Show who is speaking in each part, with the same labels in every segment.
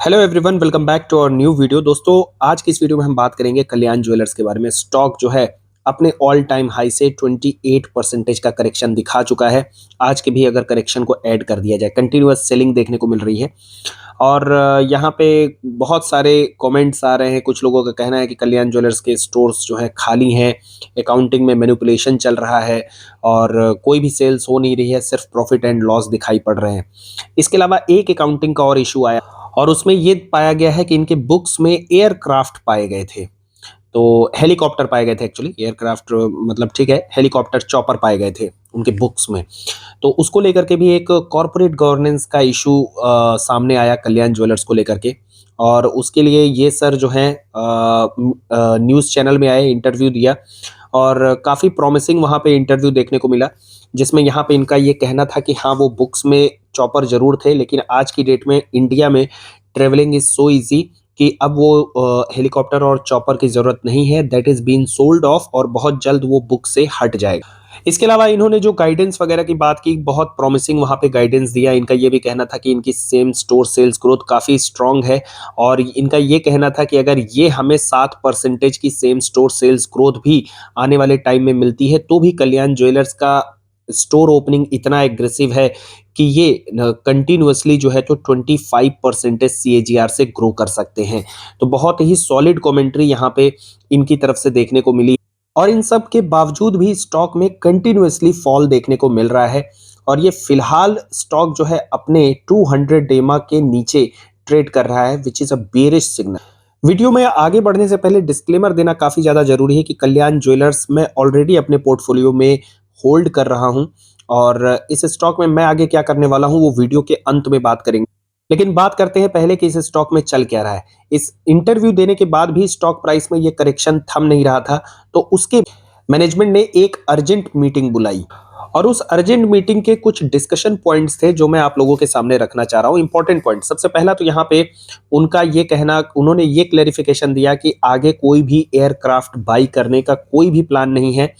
Speaker 1: Hello everyone, welcome back to our new video. दोस्तों, आज की इस वीडियो में हम बात करेंगे कल्याण ज्वेलर्स के बारे में। स्टॉक जो है अपने ऑल टाइम हाई से 28% का करेक्शन दिखा चुका है। आज के भी अगर करेक्शन को ऐड कर दिया जाए, कंटिन्यूअस सेलिंग देखने को मिल रही है। और यहाँ पे बहुत सारे कमेंट्स आ रहे हैं। कुछ लोगों का कहना है कि कल्याण ज्वेलर्स के स्टोर्स जो हैं खाली हैं, अकाउंटिंग में मैनिपुलेशन चल रहा है और कोई भी सेल्स हो नहीं रही है, सिर्फ प्रॉफिट एंड लॉस दिखाई पड़ रहे हैं। इसके अलावा एक अकाउंटिंग का और इशू आया और उसमें ये पाया गया है कि इनके बुक्स में एयरक्राफ्ट पाए गए थे। तो हेलीकॉप्टर पाए गए थे, एक्चुअली एयरक्राफ्ट मतलब ठीक है, हेलीकॉप्टर चॉपर पाए गए थे उनके बुक्स में। तो उसको लेकर के भी एक कॉरपोरेट गवर्नेंस का इशू सामने आया कल्याण ज्वेलर्स को लेकर के। और उसके लिए ये सर जो है न्यूज़ चैनल में आए, इंटरव्यू दिया और काफ़ी प्रॉमिसिंग वहाँ पे इंटरव्यू देखने को मिला, जिसमें यहाँ पे इनका ये कहना था कि हाँ, वो बुक्स में चॉपर ज़रूर थे, लेकिन आज की डेट में इंडिया में ट्रैवलिंग इज़ सो ईज़ी कि अब वो हेलीकॉप्टर और चॉपर की ज़रूरत नहीं है। That is been sold off और बहुत जल्द वो बुक से हट जाएगा। इसके अलावा इन्होंने जो गाइडेंस वगैरह की बात की, बहुत प्रॉमिसिंग वहाँ पे गाइडेंस दिया। इनका ये भी कहना था कि इनकी सेम स्टोर सेल्स ग्रोथ काफ़ी स्ट्रॉन्ग है और इनका ये कहना था कि अगर ये हमें 7% की सेम स्टोर सेल्स ग्रोथ भी आने वाले टाइम में मिलती है, तो भी कल्याण ज्वेलर्स का स्टोर ओपनिंग इतना एग्रेसिव है कि ये कंटिन्यूअसली जो है तो 25% सीएजीआर से ग्रो कर सकते हैं। तो बहुत ही सॉलिड कमेंट्री यहाँ पे इनकी तरफ से देखने को मिली और इन सब के बावजूद भी स्टॉक में कंटिन्यूअसली फॉल देखने को मिल रहा है। और ये फिलहाल स्टॉक जो है अपने 200 डेमा के नीचे ट्रेड कर रहा है, which is a bearish signal. Video में आगे बढ़ने से पहले डिस्क्लेमर देना काफी ज्यादा जरूरी है कि कल्याण ज्वेलर्स मैं ऑलरेडी अपने पोर्टफोलियो में होल्ड कर रहा हूं और इस स्टॉक में मैं आगे क्या करने वाला हूं वो वीडियो के अंत में बात करेंगे। लेकिन बात करते हैं पहले कि इस स्टॉक में चल क्या रहा है। इस इंटरव्यू देने के बाद भी स्टॉक प्राइस में ये करेक्शन थम नहीं रहा था, तो उसके मैनेजमेंट ने एक अर्जेंट मीटिंग बुलाई और उस अर्जेंट मीटिंग के कुछ डिस्कशन पॉइंट्स थे जो मैं आप लोगों के सामने रखना चाह रहा हूं। इंपॉर्टेंट पॉइंट, सबसे पहला तो यहाँ पे उनका ये कहना, उन्होंने ये क्लेरिफिकेशन दिया कि आगे कोई भी एयरक्राफ्ट बाई करने का कोई भी प्लान नहीं है।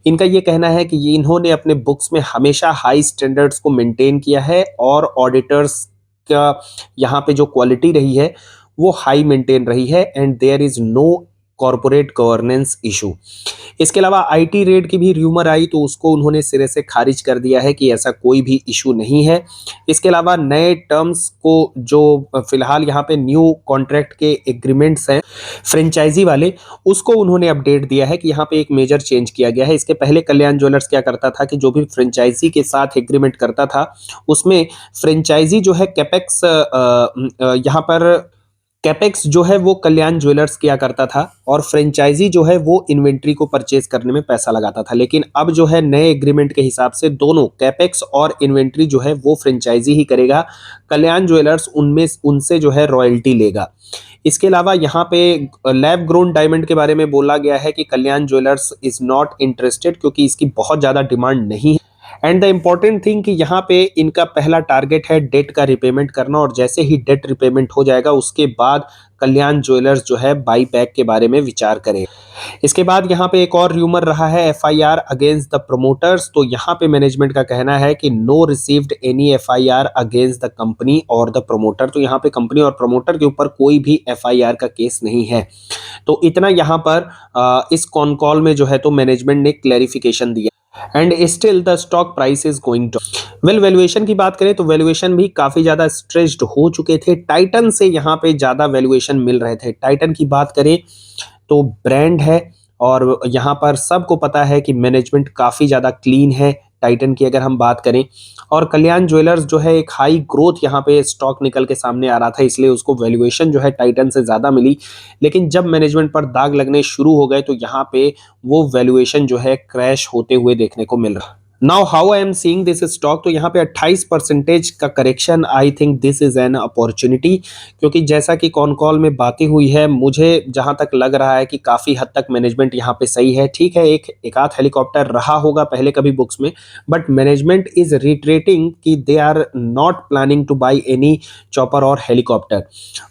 Speaker 1: इनका ये कहना है कि ये इन्होंने अपने बुक्स में हमेशा हाई स्टैंडर्ड्स को मेंटेन किया है और ऑडिटर्स का यहाँ पे जो क्वालिटी रही है वो हाई मेंटेन रही है and there is no corporate governance issue. इसके अलावा आईटी रेड की भी र्यूमर आई, तो उसको उन्होंने सिरे से खारिज कर दिया है कि ऐसा कोई भी इशू नहीं है। इसके अलावा नए टर्म्स को जो फिलहाल यहाँ पे न्यू कॉन्ट्रैक्ट के एग्रीमेंट्स हैं फ्रेंचाइजी वाले, उसको उन्होंने अपडेट दिया है कि यहाँ पे एक मेजर चेंज किया गया है। इसके पहले कल्याण ज्वेलर्स क्या करता था कि जो भी फ्रेंचाइजी के साथ एग्रीमेंट करता था उसमें फ्रेंचाइजी जो है कैपेक्स यहाँ पर कैपेक्स जो है वो कल्याण ज्वेलर्स किया करता था और फ्रेंचाइजी जो है वो इन्वेंट्री को परचेज करने में पैसा लगाता था। लेकिन अब जो है नए एग्रीमेंट के हिसाब से दोनों कैपेक्स और इन्वेंट्री जो है वो फ्रेंचाइजी ही करेगा। कल्याण ज्वेलर्स उनमें उनसे जो है रॉयल्टी लेगा। इसके अलावा यहाँ पे लैब ग्रोन डायमंड के बारे में बोला गया है कि कल्याण ज्वेलर्स इज नॉट इंटरेस्टेड क्योंकि इसकी बहुत ज़्यादा डिमांड नहीं है। एंड द इम्पॉर्टेंट थिंग कि यहाँ पे इनका पहला टारगेट है डेट का रिपेमेंट करना और जैसे ही डेट रिपेमेंट हो जाएगा उसके बाद कल्याण ज्वेलर्स जो है बाई बैक के बारे में विचार करें। इसके बाद यहाँ पे एक और र्यूमर रहा है एफआईआर अगेंस्ट द प्रमोटर्स। तो यहाँ पे मैनेजमेंट का कहना है कि no received any FIR against the company और द प्रमोटर। तो यहाँ पे कंपनी और प्रमोटर के ऊपर कोई भी एफआईआर का केस नहीं है। तो इतना यहाँ पर इस कॉन कॉल में जो है तो मैनेजमेंट ने क्लैरिफिकेशन दिया and still the stock price is going down. Well, valuation की बात करें तो वैल्यूएशन भी काफी ज्यादा स्ट्रेस्ड हो चुके थे। टाइटन से यहाँ पे ज्यादा वैल्यूएशन मिल रहे थे। टाइटन की बात करें तो ब्रांड है और यहाँ पर सबको पता है कि मैनेजमेंट काफी ज्यादा क्लीन है टाइटन की अगर हम बात करें। और कल्याण ज्वेलर्स जो है एक हाई ग्रोथ यहाँ पे स्टॉक निकल के सामने आ रहा था, इसलिए उसको वैल्यूएशन जो है टाइटन से ज्यादा मिली। लेकिन जब मैनेजमेंट पर दाग लगने शुरू हो गए तो यहाँ पे वो वैल्यूएशन जो है क्रैश होते हुए देखने को मिल रहा। Now how I am seeing this stock, तो यहाँ पे 28% का correction, I think this is an opportunity. क्योंकि जैसा कि कॉन कॉल में बातें हुई है, मुझे जहां तक लग रहा है कि काफी हद तक मैनेजमेंट यहाँ पे सही है। ठीक है, एक आध हेलीकॉप्टर रहा होगा पहले कभी बुक्स में, बट मैनेजमेंट इज रिट्रेटिंग कि they are not planning to buy any chopper और हेलीकॉप्टर।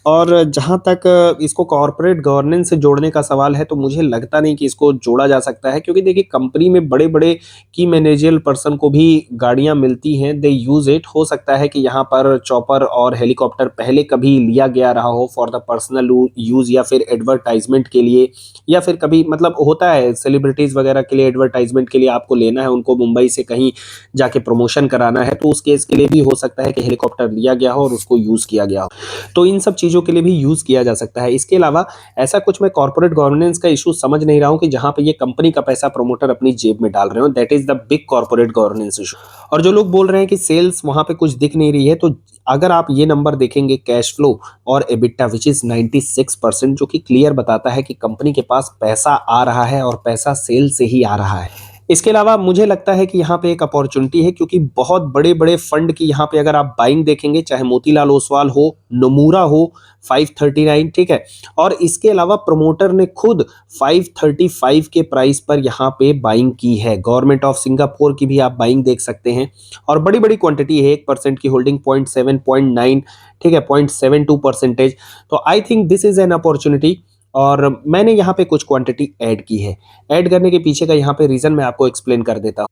Speaker 1: और जहां तक इसको कॉर्पोरेट गवर्नेंस से जोड़ने का सवाल है तो मुझे लगता नहीं कि इसको जोड़ा जा सकता है, क्योंकि देखिए कंपनी में बड़े बड़े की मैनेजियल पर्सन को भी गाड़ियां मिलती हैं, दे यूज इट। हो सकता है कि यहाँ पर चॉपर और हेलीकॉप्टर पहले कभी लिया गया रहा हो फॉर द पर्सनल यूज या फिर एडवर्टाइजमेंट के लिए, या फिर कभी मतलब होता है सेलिब्रिटीज वगैरह के लिए एडवर्टाइजमेंट के लिए आपको लेना है, उनको मुंबई से कहीं जाके प्रमोशन कराना है, तो उस केस के लिए भी हो सकता है कि हेलीकॉप्टर लिया गया हो और उसको यूज किया गया हो। तो इन सब चीजों के लिए भी यूज किया जा सकता है। इसके अलावा ऐसा कुछ मैं कॉर्पोरेट गवर्नेंस का इशू समझ नहीं रहा हूं कि जहां पे ये कंपनी का पैसा प्रमोटर अपनी जेब में डाल रहे हो। That is the big corporate governance issue. और जो लोग बोल रहे हैं कि सेल्स वहां पे कुछ दिख नहीं रही है, तो अगर आप ये नंबर देखेंगे कैश फ्लो और एबिटा विच इज 96%, जो कि क्लियर बताता है कि कंपनी के पास पैसा आ रहा है और पैसा सेल से ही आ रहा है। इसके अलावा मुझे लगता है कि यहाँ पे एक अपॉर्चुनिटी है, क्योंकि बहुत बड़े बड़े फंड की यहाँ पे अगर आप बाइंग देखेंगे, चाहे मोतीलाल ओसवाल हो, नोमुरा हो, 539, ठीक है, और इसके अलावा प्रमोटर ने खुद 535 के प्राइस पर यहाँ पे बाइंग की है। गवर्नमेंट ऑफ सिंगापुर की भी आप बाइंग देख सकते हैं, और बड़ी बड़ी क्वांटिटी है, 1% की होल्डिंग, 0.7, 0.9, ठीक है, 0.72%। तो I think this is an opportunity, और मैंने यहाँ पे कुछ क्वांटिटी ऐड की है। ऐड करने के पीछे का यहाँ पे रीजन मैं आपको एक्सप्लेन कर देता हूँ।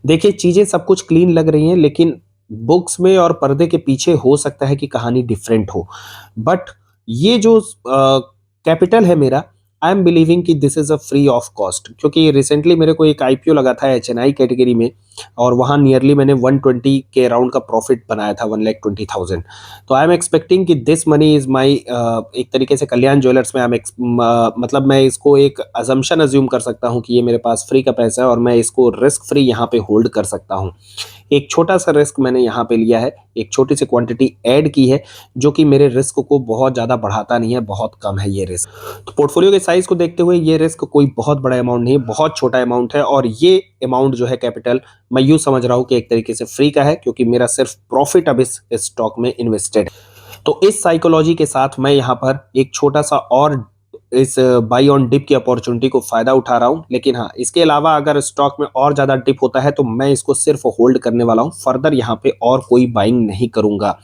Speaker 1: देखिए, चीजें सब कुछ क्लीन लग रही हैं, लेकिन बुक्स में और पर्दे के पीछे हो सकता है कि कहानी डिफरेंट हो। बट ये जो कैपिटल है मेरा, आई एम बिलीविंग कि this is a free of cost, क्योंकि रिसेंटली मेरे को एक आईपीओ लगा था एचएनआई कैटेगरी में, और वहां नियरली मैंने 120 के राउंड का प्रॉफिट बनाया था, 1,20,000। तो आई एम एक्सपेक्टिंग कि दिस मनी इज माई, एक तरीके से कल्याण ज्वेलर्स में मतलब मैं इसको एक अजम्पशन अज्यूम कर सकता हूं कि ये मेरे पास फ्री का पैसा है और मैं इसको रिस्क फ्री यहाँ पे होल्ड कर सकता हूँ। एक छोटा सा रिस्क मैंने यहाँ पे लिया है, एक छोटी सी क्वांटिटी ऐड की है, जो कि मेरे रिस्क को बहुत ज़्यादा बढ़ाता नहीं है, बहुत कम है ये रिस्क। तो पोर्टफोलियो के साइज को देखते हुए ये रिस्क कोई बहुत बड़ा अमाउंट नहीं है, बहुत छोटा अमाउंट है, और ये अमाउंट जो है कैपिटल, मैं यूँ समझ रहा हूँ कि एक तरीके से फ्री का है, क्योंकि मेरा सिर्फ प्रॉफिट अब इस स्टॉक में इन्वेस्टेड है। तो इस साइकोलॉजी के साथ मैं यहाँ पर एक छोटा सा और इस बाई ऑन डिप की अपॉर्चुनिटी को फायदा उठा रहा हूं। लेकिन हाँ, इसके अलावा अगर स्टॉक में और ज्यादा डिप होता है तो मैं इसको सिर्फ होल्ड करने वाला हूं, फर्दर यहाँ पे और कोई बाइंग नहीं करूंगा।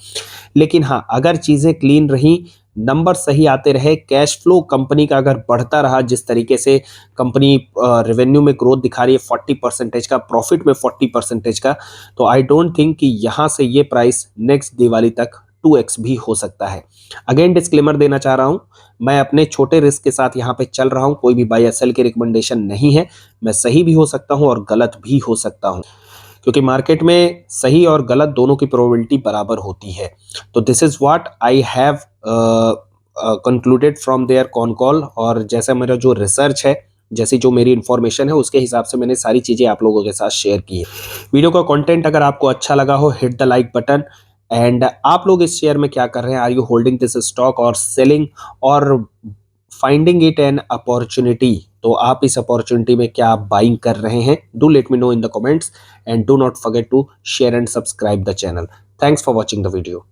Speaker 1: लेकिन हाँ, अगर चीजें क्लीन रही, नंबर सही आते रहे, कैश फ्लो कंपनी का अगर बढ़ता रहा, जिस तरीके से कंपनी रेवेन्यू में ग्रोथ दिखा रही है 40% का, प्रॉफिट में 40% का, तो आई डोंट थिंक कि यहाँ से ये प्राइस नेक्स्ट दिवाली तक 2x भी हो सकता है। अगेन डिस्क्लेमर देना चाह रहा हूं, मैं अपने छोटे रिस्क के साथ यहाँ पे चल रहा हूं, कोई भी बाय या सेल की रिकमेंडेशन नहीं है। मैं सही भी हो सकता हूं और गलत भी हो सकता हूं, क्योंकि मार्केट में सही और गलत दोनों की प्रोबेबिलिटी बराबर होती है। तो this is what I have concluded from their con call, और जैसा मेरा जो रिसर्च है, जैसी जो मेरी इन्फॉर्मेशन है, उसके हिसाब से मैंने सारी चीजें आप लोगों के साथ शेयर की है। वीडियो का कंटेंट अगर आपको अच्छा लगा हो, hit the like button. And आप लोग इस शेयर में क्या कर रहे हैं? Are you holding this stock और सेलिंग और फाइंडिंग इट एन अपॉर्चुनिटी? तो आप इस अपॉर्चुनिटी में क्या बाइंग कर रहे हैं? Do let me know in the comments, and do not forget to share and subscribe the channel. Thanks for watching the video.